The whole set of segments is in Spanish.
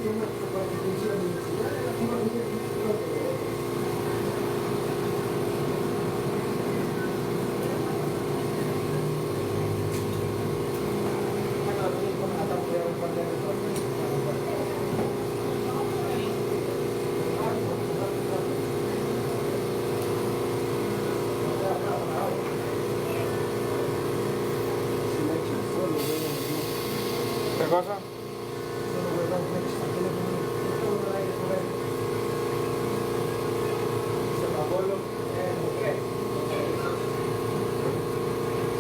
¿Qué cosa?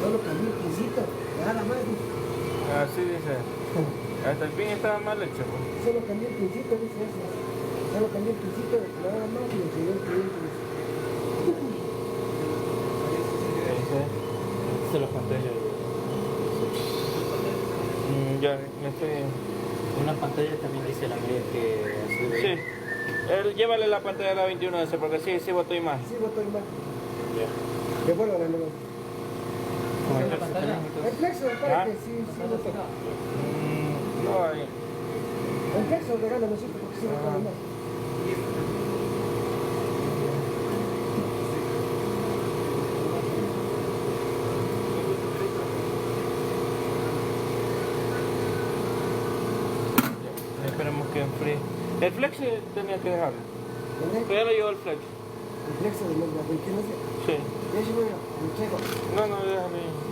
Solo cambié el pincito, nada más. Así dice. Hasta el pin estaba mal hecho. Pues. Solo cambié el pincito, dice eso. Solo cambié el pincito, nada más y le enseñé el cliente. Se lo conté yo. Ya, me estoy... Una pantalla también dice la mía que... Sí. Llévale la pantalla a la 21 ese porque sí votó imagen. Sí, votó imagen. Ya. Devuélvala luego. ¿Con el pantalla? El flexo, para que sí votó. No hay. El flexo regalo, no sé porque sí votó imagen. Esperemos que enfríe. El flex tenía que dejarlo. ¿Entendés? Pero ya lo llevó el flex. El flexo de los 21. Sí. Ya se voy a, lo traigo. No, déjame.